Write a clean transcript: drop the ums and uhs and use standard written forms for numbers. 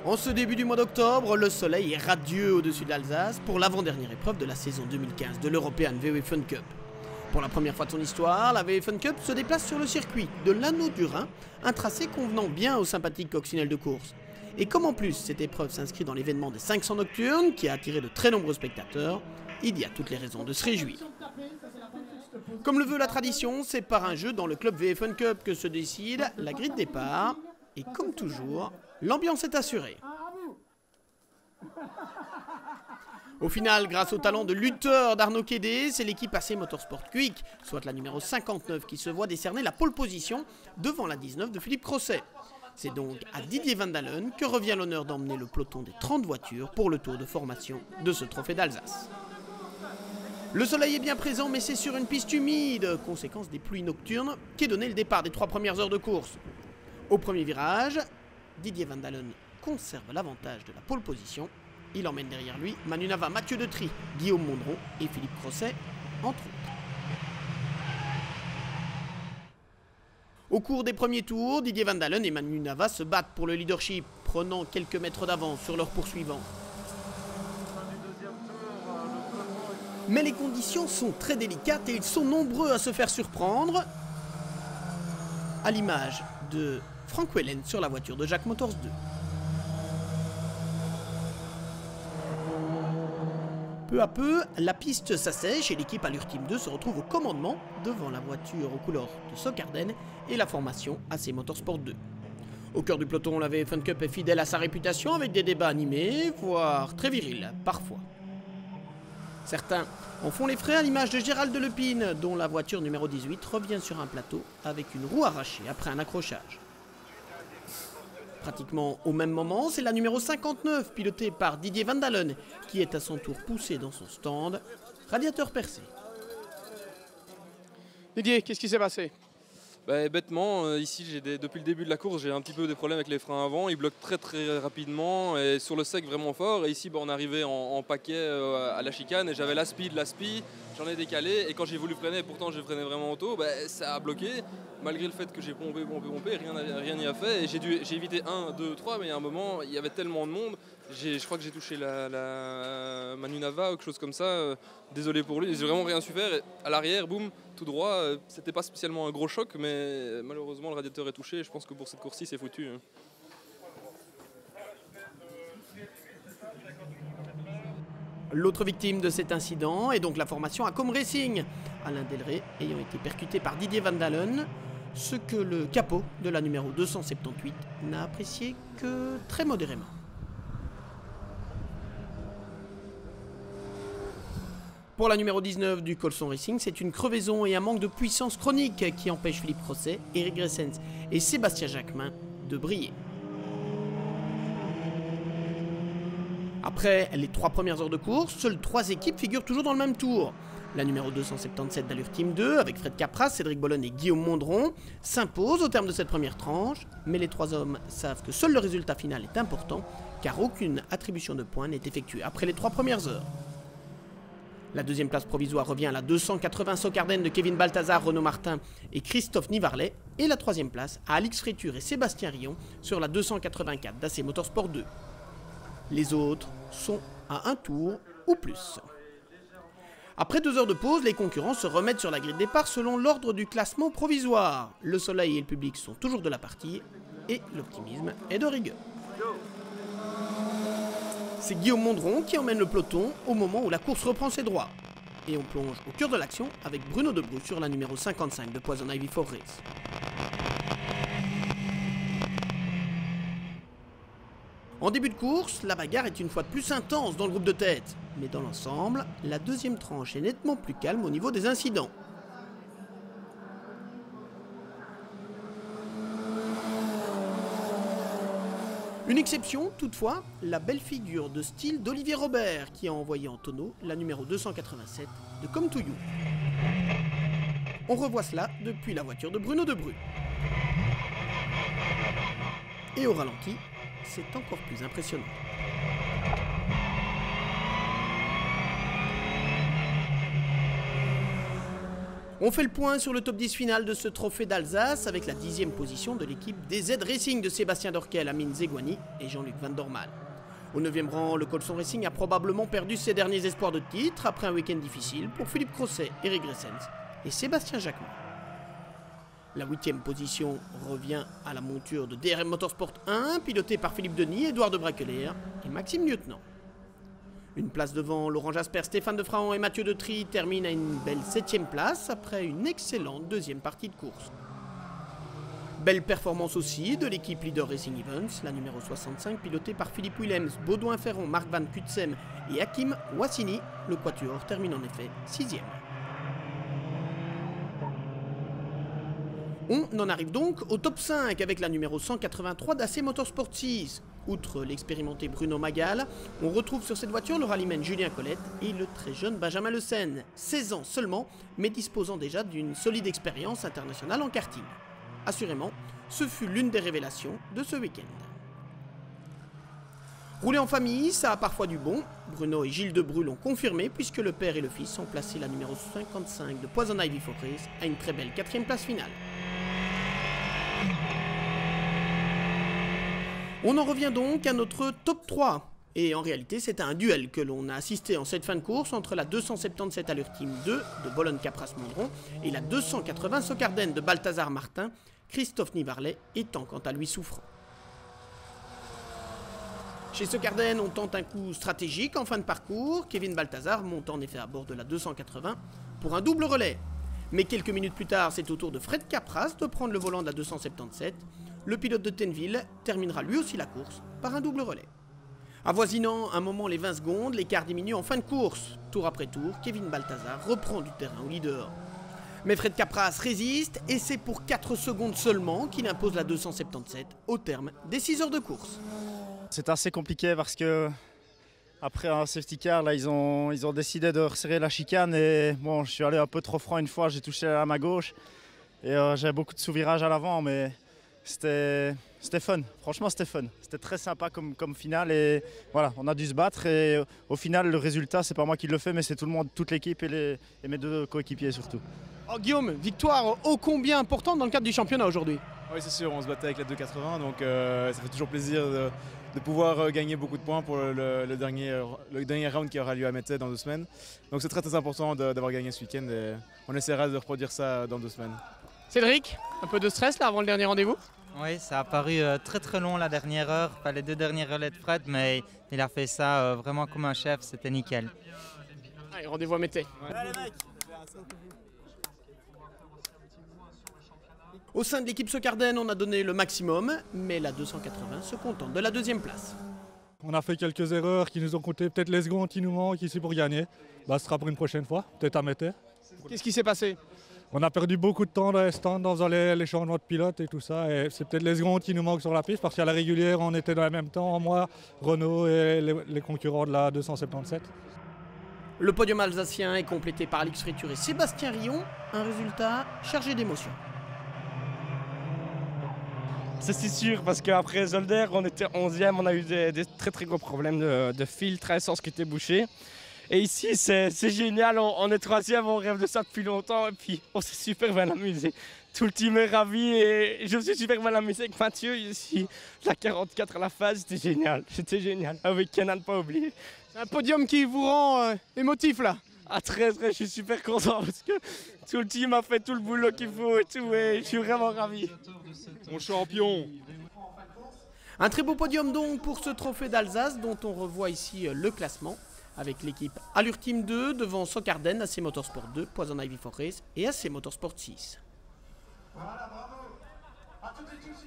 En ce début du mois d'octobre, le soleil est radieux au-dessus de l'Alsace pour l'avant-dernière épreuve de la saison 2015 de l'European VW Fun Cup. Pour la première fois de son histoire, la VW Fun Cup se déplace sur le circuit de l'Anneau du Rhin, un tracé convenant bien aux sympathiques coccinelles de course. Et comme en plus cette épreuve s'inscrit dans l'événement des 500 nocturnes, qui a attiré de très nombreux spectateurs, il y a toutes les raisons de se réjouir. Comme le veut la tradition, c'est par un jeu dans le club VW Fun Cup que se décide la grille de départ, et comme toujours, l'ambiance est assurée. Au final, grâce au talent de lutteur d'Arnaud Kédé, c'est l'équipe AC Motorsport Quick, soit la numéro 59, qui se voit décerner la pole position devant la 19 de Philippe Crosset. C'est donc à Didier Van Dalen que revient l'honneur d'emmener le peloton des 30 voitures pour le tour de formation de ce trophée d'Alsace. Le soleil est bien présent, mais c'est sur une piste humide, conséquence des pluies nocturnes, qu'est donné le départ des 3 premières heures de course. Au premier virage, Didier Van Dalen conserve l'avantage de la pole position. Il emmène derrière lui Manu Nava, Mathieu Detry, Guillaume Mondron et Philippe Crosset, entre autres. Au cours des premiers tours, Didier Van Dalen et Manu Nava se battent pour le leadership, prenant quelques mètres d'avance sur leurs poursuivants. Mais les conditions sont très délicates et ils sont nombreux à se faire surprendre, à l'image de Frank Wellen sur la voiture de Jacques Motors 2. Peu à peu, la piste s'assèche et l'équipe Allure Team 2 se retrouve au commandement devant la voiture aux couleurs de Socarden et la formation AC Motorsport 2. Au cœur du peloton, la VW Fun Cup est fidèle à sa réputation avec des débats animés, voire très virils, parfois. Certains en font les frais à l'image de Gérald Delepine, dont la voiture numéro 18 revient sur un plateau avec une roue arrachée après un accrochage. Pratiquement au même moment, c'est la numéro 59, pilotée par Didier Van Dalen, qui est à son tour poussé dans son stand, radiateur percé. Didier, qu'est-ce qui s'est passé ? Bêtement, ici depuis le début de la course, j'ai un petit peu des problèmes avec les freins avant. Ils bloquent très rapidement et sur le sec vraiment fort. Et ici, on arrivait en paquet à la chicane et j'avais l'aspi, j'en ai décalé. Et quand j'ai voulu freiner, pourtant j'ai freiné vraiment auto, ça a bloqué. Malgré le fait que j'ai pompé, rien n'y a fait. Et j'ai évité 1, 2, 3, mais il y a un moment, il y avait tellement de monde. Je crois que j'ai touché la Manu Nava ou quelque chose comme ça. Désolé pour lui, j'ai vraiment rien su faire. Et à l'arrière, boum, tout droit. C'était pas spécialement un gros choc, mais malheureusement le radiateur est touché. Je pense que pour cette course-ci, c'est foutu. L'autre victime de cet incident est donc la formation Acom Racing, Alain Delray ayant été percuté par Didier Van Dalen, ce que le capot de la numéro 278 n'a apprécié que très modérément. Pour la numéro 19 du Colson Racing, c'est une crevaison et un manque de puissance chronique qui empêche Philippe Crosset, Eric Gressens et Sébastien Jacquemin de briller. Après les 3 premières heures de course, seules 3 équipes figurent toujours dans le même tour. La numéro 277 d'Allure Team 2, avec Fred Capras, Cédric Bollon et Guillaume Mondron, s'impose au terme de cette première tranche, mais les 3 hommes savent que seul le résultat final est important, car aucune attribution de points n'est effectuée après les 3 premières heures. La deuxième place provisoire revient à la 280 Socarden de Kevin Balthazar, Renaud Martin et Christophe Nivarlet, et la 3e place à Alix Fréture et Sébastien Rion sur la 284 d'AC Motorsport 2. Les autres sont à un tour ou plus. Après 2 heures de pause, les concurrents se remettent sur la grille de départ selon l'ordre du classement provisoire. Le soleil et le public sont toujours de la partie et l'optimisme est de rigueur. C'est Guillaume Mondron qui emmène le peloton au moment où la course reprend ses droits. Et on plonge au cœur de l'action avec Bruno Debrue sur la numéro 55 de Poison Ivy for Race. En début de course, la bagarre est une fois de plus intense dans le groupe de tête. Mais dans l'ensemble, la deuxième tranche est nettement plus calme au niveau des incidents. Une exception, toutefois, la belle figure de style d'Olivier Robert qui a envoyé en tonneau la numéro 287 de Come To You. On revoit cela depuis la voiture de Bruno Debrue. Et au ralenti, c'est encore plus impressionnant. On fait le point sur le top 10 final de ce trophée d'Alsace avec la 10e position de l'équipe DZ Racing de Sébastien Dorquel, Amine Zegouani et Jean-Luc Van Dormal. Au 9e rang, le Colson Racing a probablement perdu ses derniers espoirs de titre après un week-end difficile pour Philippe Crosset, Eric Gressens et Sébastien Jacquemin. La 8e position revient à la monture de DRM Motorsport 1, piloté par Philippe Denis, Édouard de Braquelaire et Maxime Lieutenant. Une place devant Laurent Jasper, Stéphane de Frahan et Mathieu Detry termine à une belle 7e place après une excellente deuxième partie de course. Belle performance aussi de l'équipe Leader Racing Events, la numéro 65 pilotée par Philippe Willems, Baudouin Ferron, Marc Van Kutsem et Hakim Wassini. Le quatuor termine en effet 6e. On en arrive donc au top 5 avec la numéro 183 d'AC Motorsport 6. Outre l'expérimenté Bruno Magal, on retrouve sur cette voiture le rallyman Julien Colette et le très jeune Benjamin Le Sen, 16 ans seulement, mais disposant déjà d'une solide expérience internationale en karting. Assurément, ce fut l'une des révélations de ce week-end. Rouler en famille, ça a parfois du bon. Bruno et Gilles Debrue l'ont confirmé puisque le père et le fils ont placé la numéro 55 de Poison Ivy Forest à une très belle 4e place finale. On en revient donc à notre top 3. Et en réalité, c'est un duel que l'on a assisté en cette fin de course entre la 277 Allure Team 2 de Bologne-Capras-Mondron et la 280 Socarden de Balthazar Martin, Christophe Nivarlet étant quant à lui souffrant. Chez Socarden, on tente un coup stratégique en fin de parcours. Kevin Balthazar monte en effet à bord de la 280 pour un double relais. Mais quelques minutes plus tard, c'est au tour de Fred Capras de prendre le volant de la 277. Le pilote de Tenville terminera lui aussi la course par un double relais. Avoisinant un moment les 20 secondes, l'écart diminue en fin de course. Tour après tour, Kevin Balthazar reprend du terrain au leader. Mais Fred Capras résiste et c'est pour 4 secondes seulement qu'il impose la 277 au terme des 6 heures de course. C'est assez compliqué parce que après un safety car, là, ils ont décidé de resserrer la chicane et bon, je suis allé un peu trop franc une fois, j'ai touché à ma gauche et j'avais beaucoup de sous-virages à l'avant, mais c'était fun. Franchement, c'était fun. C'était très sympa comme finale et voilà, on a dû se battre et au final, le résultat, c'est pas moi qui le fais, mais c'est tout le monde, toute l'équipe et mes 2 coéquipiers surtout. Oh, Guillaume, victoire ô combien importante dans le cadre du championnat aujourd'hui. Oui, c'est sûr, on se battait avec la 280, donc ça fait toujours plaisir de pouvoir gagner beaucoup de points pour le dernier round qui aura lieu à Mettey dans 2 semaines. Donc c'est très très important d'avoir gagné ce week-end et on essaiera de reproduire ça dans 2 semaines. Cédric, un peu de stress là avant le dernier rendez-vous? Oui, ça a paru très long la dernière heure, pas les 2 derniers relais de Fred, mais il a fait ça vraiment comme un chef, c'était nickel. Allez, rendez-vous à Mettey. Ouais. Allez, mec. Au sein de l'équipe Socarden, on a donné le maximum, mais la 280 se contente de la 2e place. On a fait quelques erreurs qui nous ont coûté peut-être les secondes qui nous manquent ici pour gagner. Ce sera pour une prochaine fois, peut-être à Mettey. Qu'est-ce qui s'est passé? On a perdu beaucoup de temps dans les stands en faisant les changements de pilote et tout ça. Et c'est peut-être les secondes qui nous manquent sur la piste parce qu'à la régulière, on était dans le même temps, moi, Renault et les concurrents de la 277. Le podium alsacien est complété par Alix Friture et Sébastien Rion, un résultat chargé d'émotions. C'est si sûr parce qu'après Zolder, on était 11e, on a eu des très gros problèmes de filtre, essence qui était bouché. Et ici, c'est génial, on est 3e, on rêve de ça depuis longtemps et puis on s'est super bien amusé. Tout le team est ravi et je me suis super bien amusé avec Mathieu ici. La 44 à la phase, c'était génial, un week-end à ne pas oublier. C'est un podium qui vous rend émotif là. Ah très, je suis super content parce que tout le team a fait tout le boulot qu'il faut et tout et je suis vraiment ravi. Mon champion. Un très beau podium donc pour ce trophée d'Alsace dont on revoit ici le classement avec l'équipe Allure Team 2 devant Socarden, AC Motorsport 2, Poison Ivy Forest et AC Motorsport 6. Voilà, bravo. À toutes et tous,